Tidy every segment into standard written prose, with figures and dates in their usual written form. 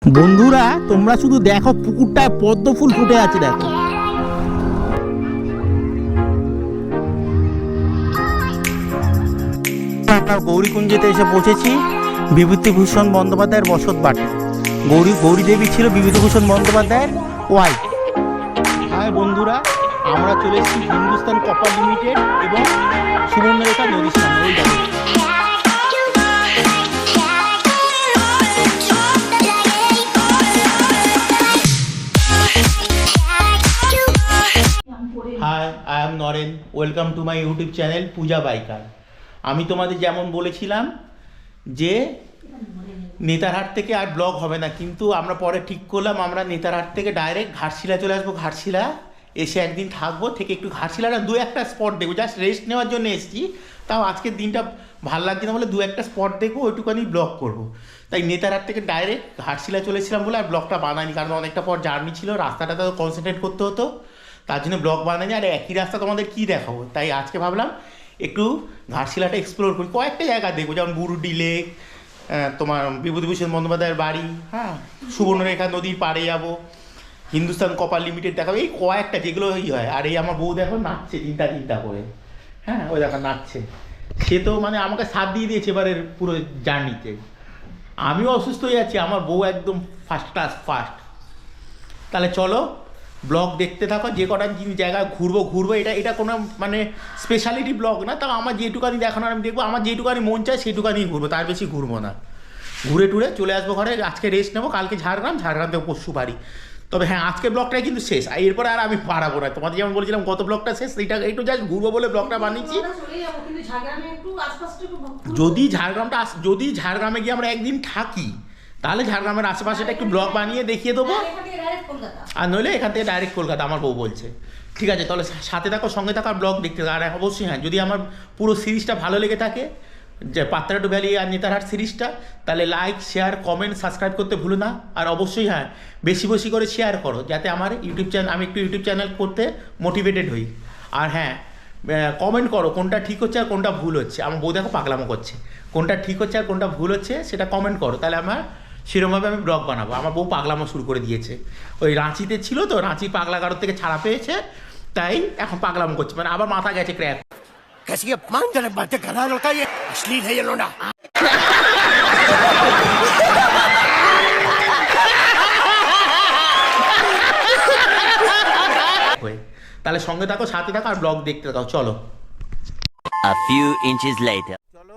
বন্ধুরা তোমরা শুধু দেখো পুকুরটায় পদ্ম ফুল ফুটে আছে দেখো। আমরা গৌরীকুঞ্জেতে এসে পৌঁছেছি। বিভূতিভূষণ বন্দ্যোপাধ্যায়ের বসত বাটি। গৌরী দেবী ছিল বিভূতিভূষণ বন্দ্যোপাধ্যায়ের ওয়াইফ। হ্যাঁ বন্ধুরা, আমরা চলে এসেছি হিন্দুস্তান কপার লিমিটেড এবং সুবর্ণরেখা নদীর সামনে। ওই দেখো hi, I am Naren. Welcome to my YouTube channel Puja biker. আমি তোমাদের যেমন বলেছিলাম যে নেতারহাট থেকে আর ব্লগ হবে না, কিন্তু আমরা পরে ঠিক করলাম আমরা নেতারহাট থেকে ডাইরেক্ট ঘাটশিলা চলে আসবো। ঘাটশিলা এসে একদিন থাকবো, থেকে একটু ঘাটশিলাটা দু একটা স্পট দেখবো। জাস্ট রেস্ট নেওয়ার জন্য এসেছি, তাও আজকের দিনটা ভালো লাগছে না বলে দু একটা স্পট দেখবো, ওইটুখানি ব্লগ করবো। তাই নেতারহাট থেকে ডাইরেক্ট ঘাটশিলা চলেছিলাম বলে আর ব্লগটা বানাইনি, কারণ অনেকটা পর জার্নি ছিল, রাস্তাটাতে কনসেন্ট্রেট করতে হতো, তার জন্য ব্লগ বানাইনি। আর একই রাস্তা তোমাদের কী দেখাবো, তাই আজকে ভাবলাম একটু ঘাটশিলাটা এক্সপ্লোর করি, কয়েকটা জায়গা দেখবো, যেমন বুরুডি লেক, তোমার বিভূতিভূষণ বন্দ্যোপাধ্যায়ের বাড়ি, হ্যাঁ সুবর্ণরেখা নদীর পাড়ে যাবো, হিন্দুস্তান কপার লিমিটেড দেখাবো, এই কয়েকটা যেগুলো হয়। আর এই আমার বউ দেখো নাচছে চিন্তা চিন্তা করে, হ্যাঁ ওই দেখো নাচছে। সে তো মানে আমাকে সাথ দিয়ে দিয়েছে এবারের পুরো জার্নিতে। আমিও অসুস্থ হয়ে যাচ্ছি, আমার বউ একদম ফার্স্ট ক্লাস ফার্স্ট। তাহলে চলো ব্লগ দেখতে থাকো। যে কটা জায়গায় ঘুরবো, এটা কোনো মানে স্পেশালিটি ব্লগ না, তাও আমার যেটুকানি দেখানোর আমি দেখবো, আমার যেটুকানি মন চায় সেটুকানি ঘুরবো, তার বেশি ঘুরবো না। ঘুরে টুরে চলে আসবো ঘরে। আজকে রেস্ট নেবো, কালকে ঝাড়গ্রাম থেকে পরশু বাড়ি। তবে হ্যাঁ, আজকে ব্লগটাই কিন্তু শেষ, এরপরে আর আমি পারাবো না। তোমাদের যেমন বলেছিলাম গত ব্লগটা শেষ, এইটা একটু জাস্ট ঘুরবো বলে ব্লগটা বানিয়েছি। যদি ঝাড়গ্রামে গিয়ে আমরা একদিন থাকি, তাহলে ঝাড়গ্রামের আশেপাশেটা একটু ব্লগ বানিয়ে দেখিয়ে দেবো, আর নইলে এখান থেকে ডাইরেক্ট কলকাতা আমার বউ বলছে। ঠিক আছে, তাহলে সাথে থাকো, সঙ্গে থাকো, আর ব্লগ দেখতে থাকো। আর অবশ্যই হ্যাঁ, যদি আমার পুরো সিরিজটা ভালো লেগে থাকে, যে পাত্রাটু ভ্যালি আর নেতারহাট সিরিজটা, তাহলে লাইক শেয়ার কমেন্ট সাবস্ক্রাইব করতে ভুলো না। আর অবশ্যই হ্যাঁ, বেশি বেশি করে শেয়ার করো, যাতে আমার আমি একটু ইউটিউব চ্যানেল করতে মোটিভেটেড হই। আর হ্যাঁ, কমেন্ট করো কোনটা ঠিক হচ্ছে আর কোনটা ভুল হচ্ছে। আমার বউ দেখো পাগলামো করছে, কোনটা ঠিক হচ্ছে আর কোনটা ভুল হচ্ছে সেটা কমেন্ট করো, তাহলে আমার সেরকমভাবে আমি ব্লগ বানাবো। আমার বউ পাগলামো শুরু করে দিয়েছে, ওই রাঁচিতে ছিল তো, রাঁচি পাগলাগারো থেকে ছাড়া পেয়েছে, তাই এখন পাগলামো করছে, মানে আবার মাথা গেছে ক্র্যাক। कैसी अपमानजनक बातें कर रहा है लड़का, ये अश्लील है ये लोंडा। তাহলে সঙ্গে থাকো, সাথে থাকো, আর ব্লগ দেখতে থাকো। চলো A few inches later. চলো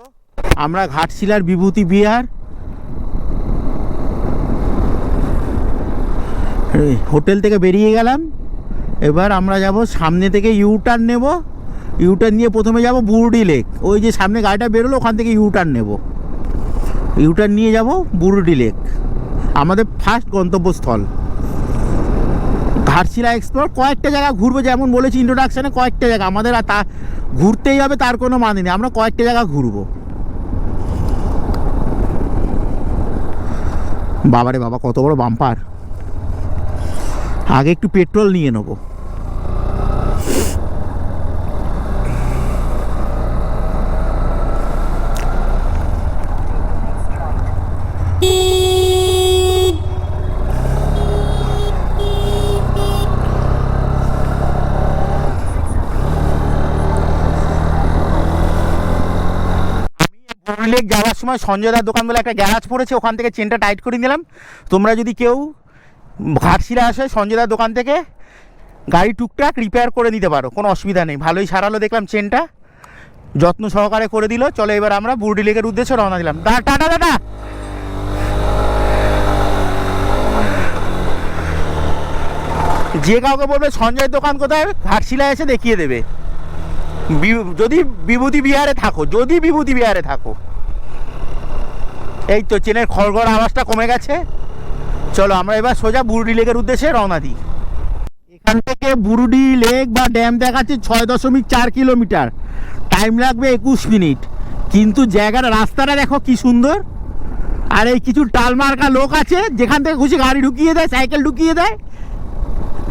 আমরা ঘাটশিলার বিভূতি বিহার হোটেল থেকে বেরিয়ে গেলাম। এবার আমরা যাব সামনে থেকে ইউটার্ন নেব। ইউটার্ন নিয়ে প্রথমে যাব বুরুডি লেক। ওই যে সামনে গাড়িটা বেরোলো, ওখান থেকে ইউটার্ন নেব। ইউটার্ন নিয়ে যাব বুরুডি লেক, আমাদের ফার্স্ট গন্তব্যস্থল। ঘাটশিলা এক্সপ্লোর কয়েকটা জায়গা ঘুরবো, যেমন বলেছি ইন্ট্রোডাকশানে, কয়েকটা জায়গা আমাদের আর তা ঘুরতেই হবে তার কোনো মানে নেই, আমরা কয়েকটা জায়গা ঘুরবো। বাবারে বাবা, কত বড় বাম্পার! আগে একটু পেট্রোল নিয়ে নেবো। লেক যাওয়ার সময় সঞ্জয়দার দোকান বলে একটা গ্যারাজ পড়েছে, ওখান থেকে চেনটা টাইট করে নিলাম। তোমরা যদি কেউ ঘাটশিলা আসে, সঞ্জয়দার দোকান থেকে গাড়ি টুকটাক রিপেয়ার করে নিতে পারো, কোনো অসুবিধা নেই। ভালোই সারালো দেখলাম, চেনটা যত্ন সহকারে করে দিল। চলো এবার আমরা বুরুডি লেকের উদ্দেশ্যে রওনা দিলাম। Tata tata. যে কাউকে বলবে সঞ্জয়ের দোকান কোথায়, ঘাটশিলা এসে দেখিয়ে দেবে, যদি বিভূতি বিহারে থাকো। এই তো চেনের খড়গড় আওয়াজটা কমে গেছে। চলো আমরা এবার সোজা বুরুডি লেকের উদ্দেশ্যে রওনা দিই। এখান থেকে বুরুডি লেক বা ড্যাম দেখাচ্ছে 6.4 কিলোমিটার, টাইম লাগবে 21 মিনিট। কিন্তু জায়গাটা, রাস্তাটা দেখো কি সুন্দর। আর এই কিছু টালমার্কা লোক আছে, যেখান থেকে খুশি গাড়ি ঢুকিয়ে দেয়, সাইকেল ঢুকিয়ে দেয়।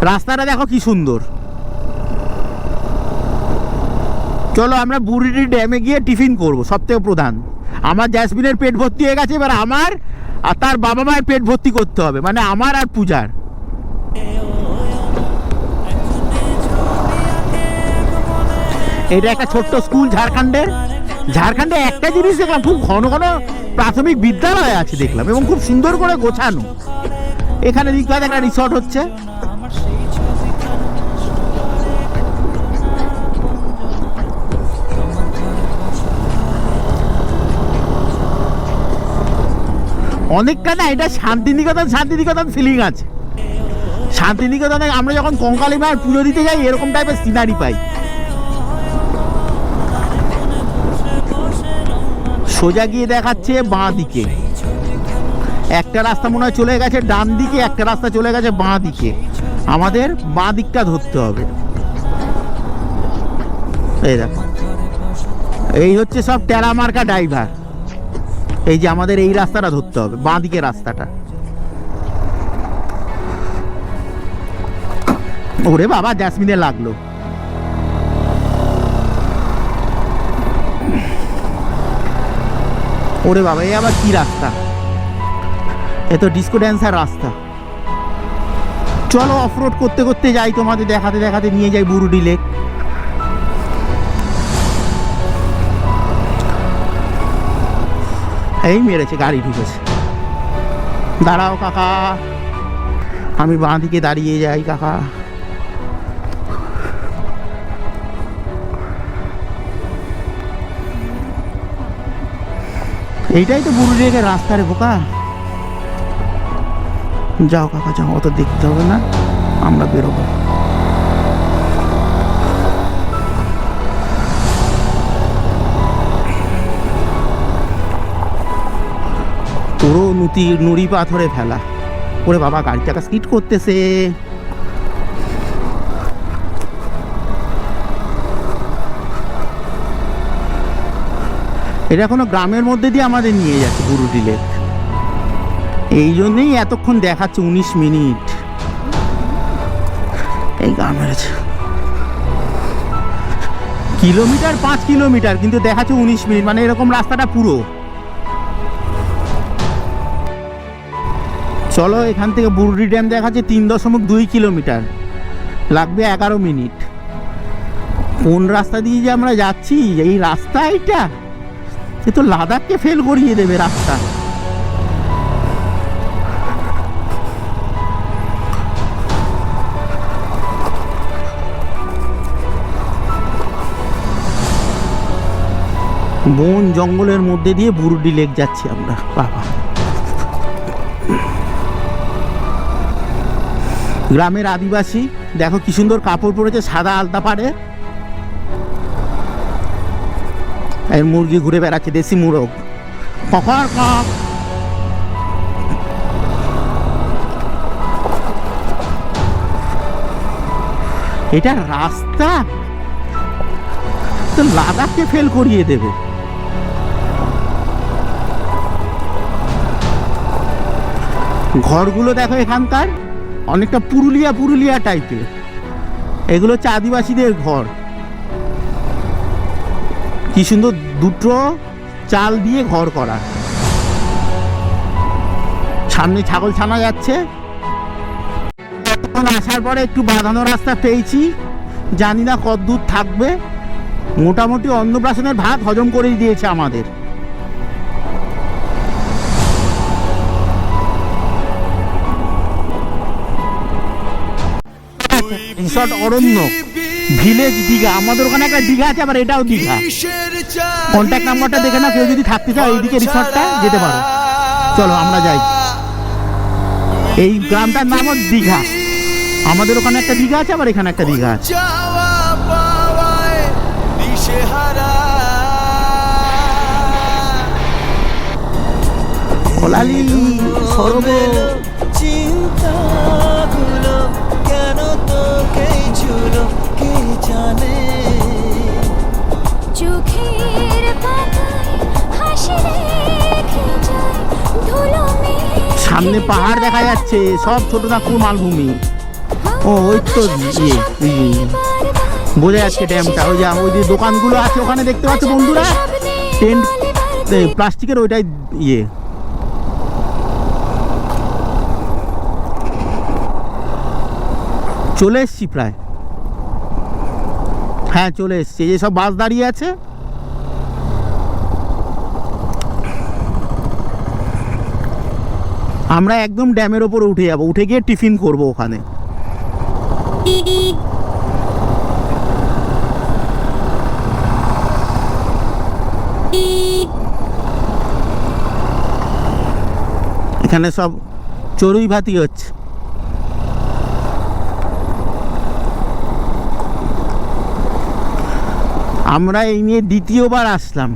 রাস্তাটা দেখো কি সুন্দর। চলো আমরা বুরুডি ড্যামে গিয়ে টিফিন করবো, সব থেকে প্রধান। আমার জ্যাসমিনের পেট ভর্তি হয়ে গেছে, এবার আমার আর তার বাবা মায়ের পেট ভর্তি করতে হবে, মানে আমার আর পূজার। এটা একটা ছোট্ট স্কুল ঝাড়খণ্ডে একটা জিনিস দেখলাম, খুব ঘন ঘন প্রাথমিক বিদ্যালয় আছে দেখলাম, এবং খুব সুন্দর করে গোছানো। এখানে দিকটা একটা রিসর্ট হচ্ছে। অনেকটা না এটা শান্তিনিকেতন ফিলিং আছে। শান্তিনিকেতনে আমরা যখন কঙ্কালী মায়ের পুজো দিতে যাই এরকম টাইপের সিনারি পাই। সোজা গিয়ে দেখাচ্ছে বাঁ দিকে, একটা রাস্তা মনে হয় চলে গেছে ডান দিকে, একটা রাস্তা চলে গেছে বাঁ দিকে। আমাদের বাঁ দিকটা ধরতে হবে। এই দেখো, এই হচ্ছে সব টেরামার্কা ড্রাইভার। এই যে আমাদের এই রাস্তাটা ধরতে হবে, বাঁ দিকে রাস্তাটা। ওরে বাবা, জ্যাসমিনে লাগলো। ওরে বাবা, এই আবার কি রাস্তা? এ তো ডিস্কো ড্যান্সার রাস্তা। চলো অফরোড করতে করতে যাই, তোমাদের দেখাতে দেখাতে নিয়ে যাই বুরুডি লেক। এই মেরেছে, গাড়ি ঢুকেছে। দাঁড়াও কাকা, আমি বাঁ দিকে দাঁড়িয়ে যাই কাকা। এইটাই তো বুরুডি লেকের রাস্তা রে বোকা। যাও কাকা যাও, অত দেখতে হবে না, আমরা বেরোবো। পুরো নুড়ি পাথরে ফেলা। ওরে বাবা, গাড়িটাকে স্কিড করতেছে। এটা কোনো গ্রামের মধ্যে দিয়ে আমাদের নিয়ে যাচ্ছে বুরুডি লেক। এই জন্যই এতক্ষণ দেখাচ্ছে 19 মিনিট। এই গা মেরেছে। কিলোমিটার 5 কিলোমিটার, কিন্তু দেখাচ্ছে 19 মিনিট, মানে এরকম রাস্তাটা পুরো। চলো, এখান থেকে বুরুডি ড্যাম দেখাচ্ছে 3.2 কিলোমিটার, লাগবে 11 মিনিট। কোন রাস্তা দিয়ে যে আমরা যাচ্ছি, এই রাস্তা এইটা এ তো লাদাখকে ফেল করিয়ে দেবে রাস্তা। বন জঙ্গলের মধ্যে দিয়ে বুরুডি লেক যাচ্ছি আমরা। বাবা, গ্রামের আদিবাসী দেখো কি সুন্দর কাপড় পরেছে, সাদা আলতা পাড়ে। এই মুরগি ঘুরে বেড়াচ্ছে, দেশি মুরগ। কখন কক এটা রাস্তা তো লাদাখকে ফেল করিয়ে দেবে। ঘরগুলো দেখো এখানকার অনেকটা পুরুলিয়া টাইপের। এগুলো হচ্ছে আদিবাসীদের ঘর। কি সুন্দর, দুটো চাল দিয়ে ঘর করা। সামনে ছাগল ছানা যাচ্ছে। আসার পরে একটু বাঁধানো রাস্তা পেয়েছি, জানি না কত দূর থাকবে। মোটামুটি অন্নপ্রাশনের ভাত হজম করে দিয়েছে আমাদের। রিসর্ট অরণ্য ভিলেজ দীঘা। আমাদের ওখানে একটা দীঘা আছে, আবার এটাও দীঘা। কন্ট্যাক্ট নাম্বারটা দেখে না, কেউ যদি থাকতে চাও এইদিকে রিসর্টটা যেতে পারো। চলো আমরা যাই। এই গ্রামটার নাম হচ্ছে দীঘা। আমাদের ওখানে একটা দীঘা আছে, আবার এখানে একটা দীঘা আছে। ওলালি সরোবর। চিন্তাগুলো কেন তোকে ছুলো কে জানে। চোখের পাতায় হাসি রেখে যায় ধুলো মেঘ। সামনে পাহাড় দেখা যাচ্ছে, সব ছোট নাগপুর মালভূমি। ও ওই তো বোঝা যাচ্ছে ড্যামটা। ওই যে দোকানগুলো আছে ওখানে দেখতে পাচ্ছ বন্ধুরা, টেন্ট প্লাস্টিকের, ওইটাই ইয়ে চলে এসছি প্রায়, হ্যাঁ চলে এসছি। এই যে সব বাস দাঁড়িয়ে আছে, আমরা একদম ড্যামের ওপরে উঠে যাব, উঠে গিয়ে টিফিন করব ওখানে। এখানে সব চড়ুই ভাতি হচ্ছে। আমরা এই নিয়ে দ্বিতীয়বার আসলাম।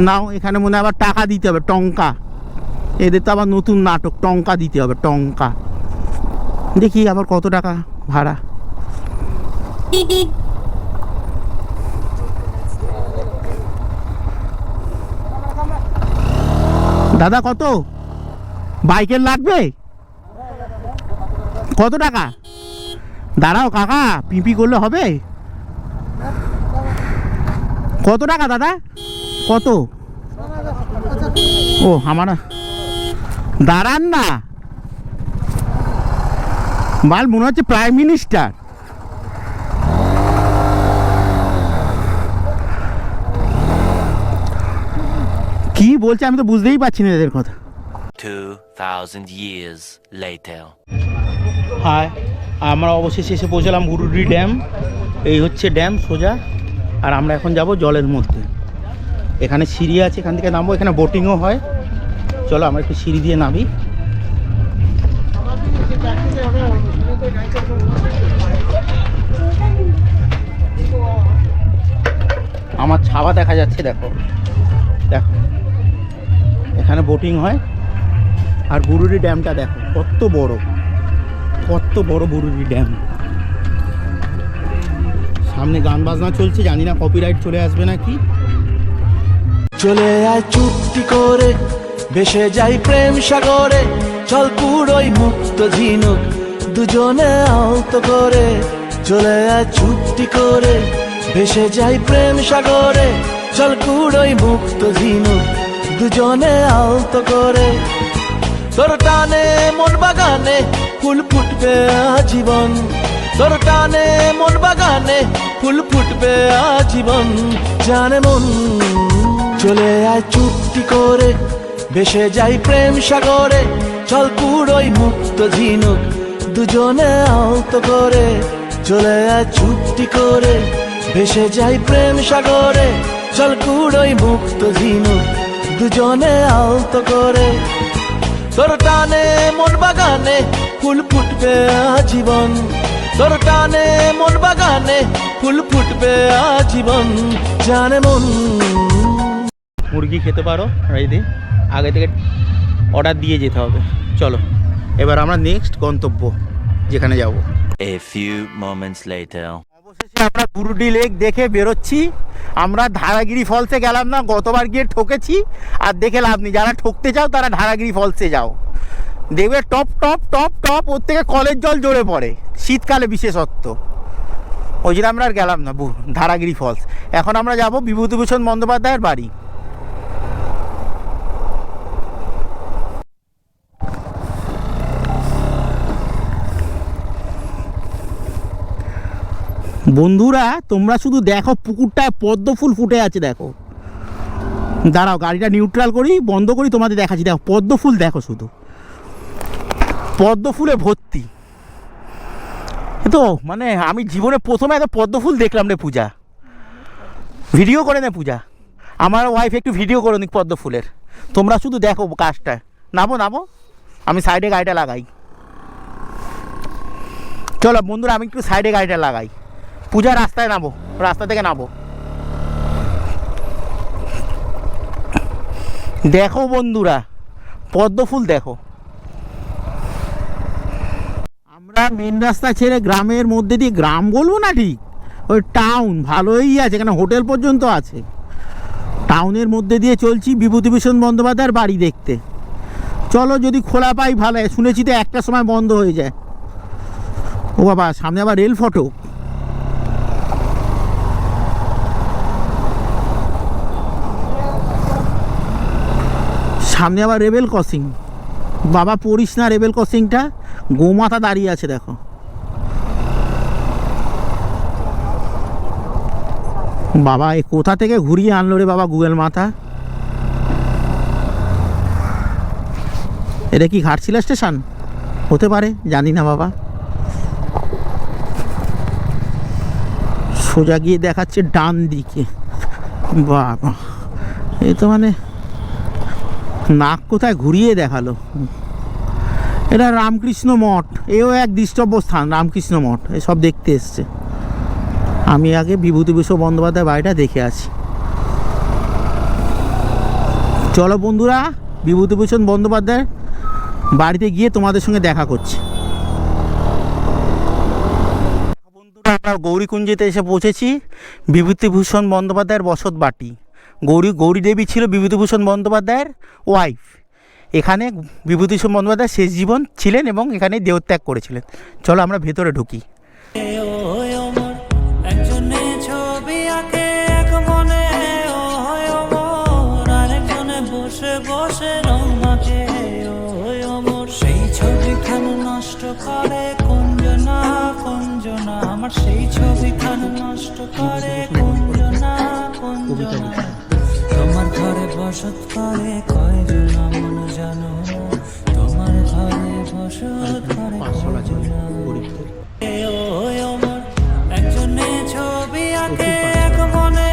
নাও, এখানে মনে হয় আবার টাকা দিতে হবে, টঙ্কা। এদের তো আবার নতুন নাটক, টঙ্কা দিতে হবে, টঙ্কা। দেখি আবার কত টাকা ভাড়া। দাদা কত বাইকের লাগবে? কত টাকা? দাঁড়াও কাকা, পিপি করলে হবে? কত টাকা দাদা, কত? ও আমার, দাঁড়ান না, মাল মনে হচ্ছে প্রাইম মিনিস্টার। কি বলছে আমি তো বুঝতেই পারছি না এদের কথা। 2,000 years later. হ্যাঁ, আমরা অবশেষে এসে পৌঁছালাম গুরুডি ড্যাম। এই হচ্ছে ড্যাম সোজা, আর আমরা এখন যাব জলের মধ্যে। এখানে সিঁড়ি আছে, এখান থেকে নামবো। এখানে বোটিংও হয়। চলো আমরা একটু সিঁড়ি দিয়ে নামি। আমার ছাওয়া দেখা যাচ্ছে, দেখো দেখো, এখানে বোটিং হয়। আর বুরুডি ড্যামটা দেখো কত বড়, কত বড় বুরুডি ড্যাম। সামনে গান বাজনা চলছে, জানি না কপিরাইট চলে আসবে নাকি। চলে আয় চুক্তি করে, ভেসে যাই প্রেম সাগরে, চল পুরোই মুক্ত ঝিনুক দুজনে আলতো করে। চলে আয় চুক্তি করে, ভেসে যাই প্রেম সাগরে, চল পুরোই মুক্ত ঝিনুক দুজনে আলতো করে। তোর টানে মন বাগানে ফুল ফুটবে আজীবন, তোর টানে মন বাগানে ফুল ফুটবে আজীবন, জানে মন। চলে আয় চুক্তি করে, ভেসে যাই প্রেম সাগরে, চল পুরোই মুক্ত ঝিনুক দুজনে আলতো করে। চলে আয় চুক্তি করে, ভেসে যাই প্রেম সাগরে, চল পুরোই মুক্ত ঝিনুক দুজনে আলতো করে। তোর টানে মন বাগানে ফুল ফুটবে আজীবন, তোর টানে মন বাগানে ফুল ফুটবে আজীবন, জানে মন। মুরগি খেতে পারো, এই আগে থেকে অর্ডার দিয়ে যেতে হবে। চলো এবার আমরা নেক্সট গন্তব্য যেখানে যাব। A few moments later. অবশেষে আমরা বুরুডি লেক দেখে বেরোচ্ছি। আমরা ধারাগিরি ফলসে গেলাম না, গতবার গিয়ে ঠকেছি, আর দেখে লাভ নেই। যারা ঠকতে চাও তারা ধারাগিরি ফলসে যাও, দেখবে টপ টপ টপ টপ ওর থেকে কলের জল জোরে পড়ে, শীতকালে বিশেষত্ব। ওই জন্য আমরা আর গেলাম না ধারাগিরি ফলস। এখন আমরা যাব বিভূতিভূষণ বন্দ্যোপাধ্যায়ের বাড়ি। বন্ধুরা তোমরা শুধু দেখো, পুকুরটায় পদ্ম ফুল ফুটে আছে দেখো। দাঁড়াও গাড়িটা নিউট্রাল করি, বন্ধ করি, তোমাদের দেখাচ্ছি। দেখো পদ্ম ফুল, দেখো শুধু পদ্ম ফুলে ভর্তি। তো মানে আমি জীবনে প্রথমে এত পদ্ম ফুল দেখলাম রে পূজা। ভিডিও করে নে পূজা, আমার ওয়াইফ একটু ভিডিও করে নিক পদ্ম ফুলের। তোমরা শুধু দেখো কাজটা। নামো নামো, আমি সাইডে গাড়িটা লাগাই। চলো বন্ধুরা, আমি একটু সাইডে গাড়িটা লাগাই। পূজা রাস্তায় নামো, রাস্তা থেকে নামো। দেখো বন্ধুরা পদ্ম ফুল দেখো। আমরা মেন রাস্তা ছেড়ে গ্রামের মধ্যে দিয়ে, গ্রাম বলবো না ঠিক, ওই টাউন ভালোই আছে, এখানে হোটেল পর্যন্ত আছে। টাউনের মধ্যে দিয়ে চলছি বিভূতিভূষণ বন্দ্যোপাধ্যায়ের বাড়ি দেখতে। চলো যদি খোলা পাই ভালো, শুনেছি তো একটার সময় বন্ধ হয়ে যায়। ও বাবা, সামনে আবার রেল ফটক। সামনে আবার রেবেল ক্রসিং। বাবা পড়িস না রেবেল ক্রসিংটা, গোমাতা দাঁড়িয়ে আছে দেখো। বাবা এ কোথা থেকে ঘুরিয়ে আনলো রে বাবা গুগল মাথা। এটা কি ঘাটশিলা স্টেশন হতে পারে, জানি না বাবা। সোজা গিয়ে দেখাচ্ছে ডান দিকে। বাবা এ তো মানে নাক কোথায় ঘুরিয়ে দেখালো। এটা রামকৃষ্ণ মঠ, এও এক দৃষ্টব্য স্থান, রামকৃষ্ণ মঠ এসব দেখতে এসছে। আমি আগে বিভূতিভূষণ বন্দ্যোপাধ্যায় বাড়িটা দেখে আছি। চলো বন্ধুরা, বিভূতিভূষণ বন্দ্যোপাধ্যায়ের বাড়িতে গিয়ে তোমাদের সঙ্গে দেখা করছি। বন্ধুরা আমরা গৌরীকুঞ্জেতে এসে পৌঁছেছি। বিভূতিভূষণ বন্দ্যোপাধ্যায়ের বসত বাটি। গৌরী দেবী ছিল বিভূতিভূষণ বন্দ্যোপাধ্যায়ের ওয়াইফ। এখানে বিভূতিভূষণ বন্দ্যোপাধ্যায় শেষ জীবন ছিলেন এবং এখানে দেহত্যাগ করেছিলেন। চলো আমরা ভেতরে ঢুকি। করে কুঞ্জনা কুঞ্জনা, আমার সেই ছবিখান নষ্ট করে কুঞ্জনা কুঞ্জনা। তোমার ঘরে বসত করে কয়জনা মন জানো, তোমার ঘরে বসত করে কয়জনা। ওই অমর একজনে ছবি আঁকে এক মনে,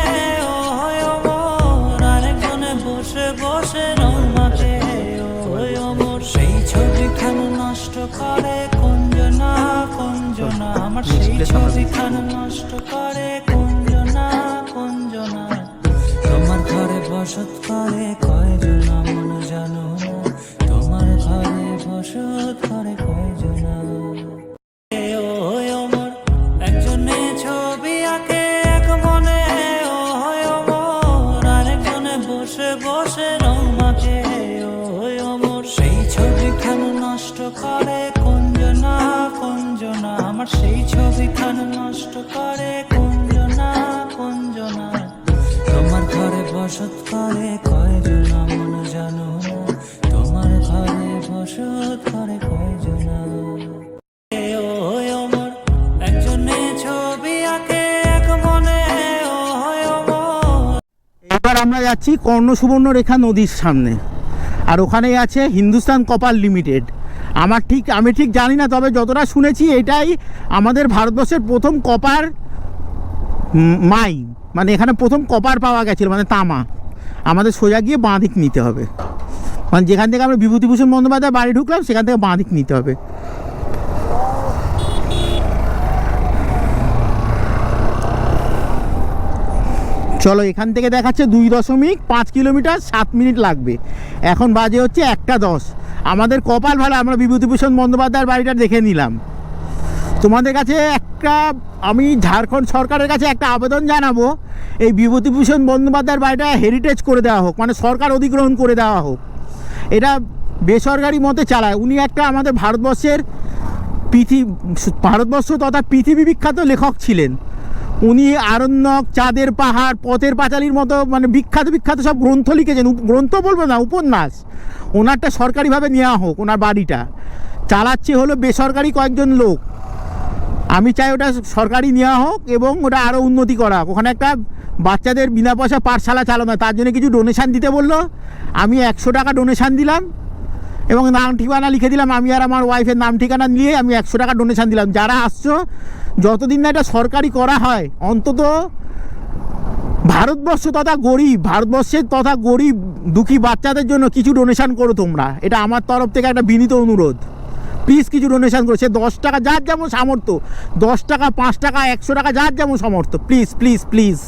ওই অমর আরেকজনে বসে বসে রং মাখে। ওই অমর সেই ছবিখান নষ্ট করে কুঞ্জনা কুঞ্জনা, আমার সেই ছবিখান নষ্ট করে কুঞ্জনা কুঞ্জনা। তোমার ঘরে বসত করে কয়জনা মন জানো, তোমার ঘরে বসত করে কয়জনা। ওই অমর একজনে ছবি আঁকে এক মনে, ওই অমর আরেকজনে বসে বসে রং মাখে। ওই অমর সেই ছবিখান নষ্ট করে কুঞ্জনা কুঞ্জনা, আমার সেই ছবিখান নষ্ট করে কুঞ্জনা কুঞ্জনা। তোমার ঘরে বসত করে কয়জনা মন জানো, তোমার ঘরে বসত করে কয়জনা। ওই অমর একজনে ছবি আঁকে এক মনে, ওই অমর। এবার আমরা যাচ্ছি কর্ণ সুবর্ণ রেখা নদীর সামনে, আর ওখানেই আছে হিন্দুস্তান কপার লিমিটেড। আমি ঠিক জানি না, তবে যতটা শুনেছি এটাই আমাদের ভারতবর্ষের প্রথম কপার মাইন, মানে এখানে প্রথম কপার পাওয়া গেছিল, মানে তামা। আমাদের সোজা গিয়ে বাঁ দিক নিতে হবে, মানে যেখান থেকে আমরা বিভূতিভূষণ বন্দ্যোপাধ্যায় বাড়ি ঢুকলাম সেখান থেকে বাঁ দিক নিতে হবে। চলো, এখান থেকে দেখাচ্ছে 2.5 কিলোমিটার, 7 মিনিট লাগবে। এখন বাজে হচ্ছে 1:10। আমাদের কপাল ভালো, আমরা বিভূতিভূষণ বন্দ্যোপাধ্যায়ের বাড়িটা দেখে নিলাম। তোমাদের কাছে আমি ঝাড়খণ্ড সরকারের কাছে একটা আবেদন জানাবো, এই বিভূতিভূষণ বন্দ্যোপাধ্যায়ের বাড়িটা হেরিটেজ করে দেওয়া হোক, মানে সরকার অধিগ্রহণ করে দেওয়া হোক। এটা বেসরকারি মতে চালায়। উনি একটা আমাদের ভারতবর্ষ তথা পৃথিবী বিখ্যাত লেখক ছিলেন। উনি আরণ্যক, চাঁদের পাহাড়, পথের পাঁচালীর মতো মানে বিখ্যাত সব গ্রন্থ লিখেছেন। গ্রন্থ বলবো না, উপন্যাস। ওনারটা সরকারিভাবে নেওয়া হোক, ওনার বাড়িটা চালাচ্ছে হলো বেসরকারি কয়েকজন লোক। আমি চাই ওটা সরকারি নেওয়া হোক এবং ওটা আরও উন্নতি করা হোক। ওখানে একটা বাচ্চাদের বিনা পয়সা পাঠশালা চালানো, তার জন্য কিছু ডোনেশান দিতে বললো। আমি 100 টাকা ডোনেশান দিলাম এবং নাম ঠিকানা লিখে দিলাম। আমি আর আমার ওয়াইফের নাম ঠিকানা নিয়ে আমি 100 টাকা ডোনেশান দিলাম। যারা আসছো, যতদিন না এটা সরকারি করা হয়, অন্তত ভারতবর্ষের তথা গরিব দুঃখী বাচ্চাদের জন্য কিছু ডোনেশান করো তোমরা। এটা আমার তরফ থেকে একটা বিনীত অনুরোধ। প্লিজ কিছু ডোনেশান করো। সে 10 টাকা যার যেমন সামর্থ্য, 10 টাকা, 5 টাকা, 100 টাকা যার যেমন সামর্থ্য, প্লিজ প্লিজ প্লিজ।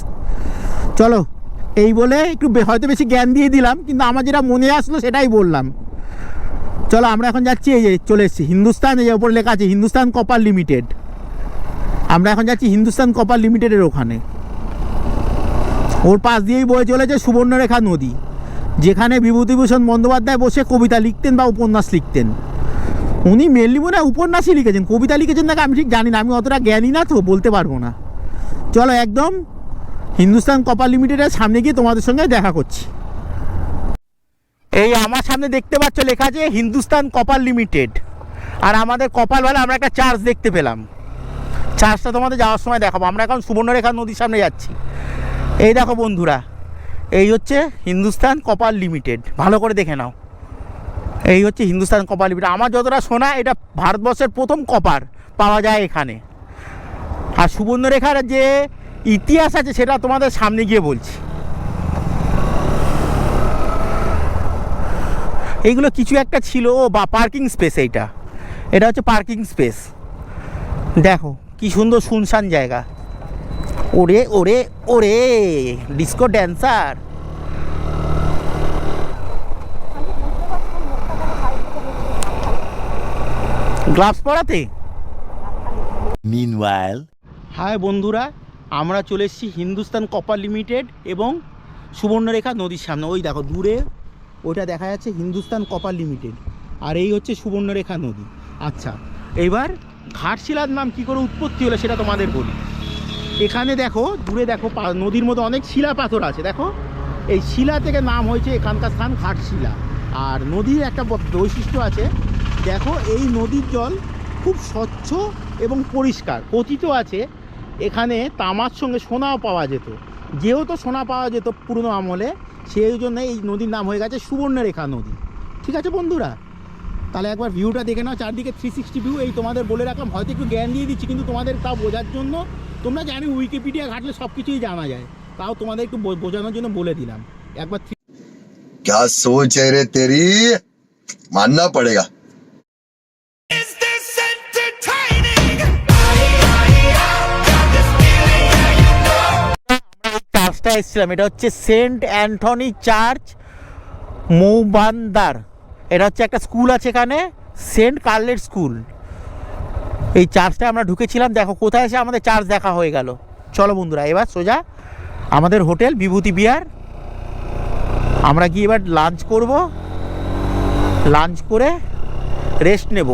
চলো, এই বলে একটু হয়তো বেশি জ্ঞান দিয়ে দিলাম, কিন্তু আমার যেটা মনে আসলো সেটাই বললাম। চলো, আমরা এখন যাচ্ছি, এই যে চলে এসেছি হিন্দুস্তান, এই যে ওপরে লেখা আছে হিন্দুস্তান কপার লিমিটেড। আমরা এখন যাচ্ছি হিন্দুস্তান কপার লিমিটেডের ওখানে। ওর পাশ দিয়েই বয়ে চলেছে সুবর্ণরেখা নদী, যেখানে বিভূতিভূষণ বন্দ্যোপাধ্যায় বসে কবিতা লিখতেন বা উপন্যাস লিখতেন। উনি মেনলি মনে হয় উপন্যাসই লিখেছেন, কবিতা লিখেছেন নাকি আমি ঠিক জানি না, আমি অতটা জ্ঞানী না তো বলতে পারবো না। চলো, একদম হিন্দুস্তান কপার লিমিটেডের সামনে গিয়ে তোমাদের সঙ্গে দেখা করছি। এই আমার সামনে দেখতে পাচ্ছ লেখা আছে হিন্দুস্তান কপার লিমিটেড। আর আমাদের কপালবেলা আমরা একটা চার্চ দেখতে পেলাম। চার্চটা তোমাদের যাওয়ার সময় দেখাবো। আমরা এখন সুবর্ণরেখা নদীর সামনে যাচ্ছি। এই দেখো বন্ধুরা, এই হচ্ছে হিন্দুস্তান কপার লিমিটেড, ভালো করে দেখে নাও। এই হচ্ছে হিন্দুস্তান কপার লিমিটেড। আমার যতটা শোনা এটা ভারতবর্ষের প্রথম কপার পাওয়া যায় এখানে। আর সুবর্ণরেখার যে ইতিহাস আছে সেটা তোমাদের সামনে গিয়ে বলছি। এইগুলো কিছু একটা ছিল বা পার্কিং স্পেস। এটা হচ্ছে পার্কিং স্পেস। দেখো কি সুন্দর শুনশান জায়গা। ওরে ওরে ওরে ডিস্কো ড্যান্সার। গ্লাভস পরাতে। Meanwhile, হাই বন্ধুরা, আমরা চলে এসেছি হিন্দুস্তান কপার লিমিটেড এবং সুবর্ণরেখা নদীর সামনে। ওই দেখো দূরে ওইটা দেখা যাচ্ছে হিন্দুস্তান কপার লিমিটেড, আর এই হচ্ছে সুবর্ণরেখা নদী। আচ্ছা, এইবার ঘাটশিলার নাম কি করে উৎপত্তি হলো সেটা তোমাদের বলি। এখানে দেখো দূরে দেখো নদীর মধ্যে অনেক শিলা পাথর আছে। দেখো এই শিলা থেকে নাম হয়েছে এখানকার স্থান ঘাটশিলা। আর নদীর একটা বৈশিষ্ট্য আছে, দেখো এই নদীর জল খুব স্বচ্ছ এবং পরিষ্কার। কথিত আছে এখানে তামার সঙ্গে সোনাও পাওয়া যেত। যেহেতু সোনা পাওয়া যেত পুরনো আমলে, সেই জন্য এই নদীর নাম হয়ে গেছে সুবর্ণরেখা নদী। ঠিক আছে বন্ধুরা, তাহলে একবার ভিউটা দেখে নাও, চারদিকে 360 ভিউ। এই তোমাদের বলে রাখলাম, হয়তো একটু জ্ঞান দিয়ে দিচ্ছি, কিন্তু তোমাদের তাও বোঝার জন্য। তোমরা জানি উইকিপিডিয়া ঘাটলে সব কিছুই জানা যায়, তাও তোমাদের একটু বোঝানোর জন্য বলে দিলাম। একবার क्या सोच है रे तेरी, मानना पड़ेगा। চার্চটা এসেছিলাম, এটা হচ্ছে সেন্ট অ্যান্থনি চার্চ মৌবান্দার। এটা হচ্ছে একটা স্কুল আছে এখানে, সেন্ট কার্লেট স্কুল। এই চার্চটা আমরা ঢুকেছিলাম। দেখো কোথায় এসে আমাদের চার্চ দেখা হয়ে গেল। চলো বন্ধুরা, এবার সোজা আমাদের হোটেল বিভূতি বিহার। আমরা গিয়ে এবার লাঞ্চ করব, লাঞ্চ করে রেস্ট নেব।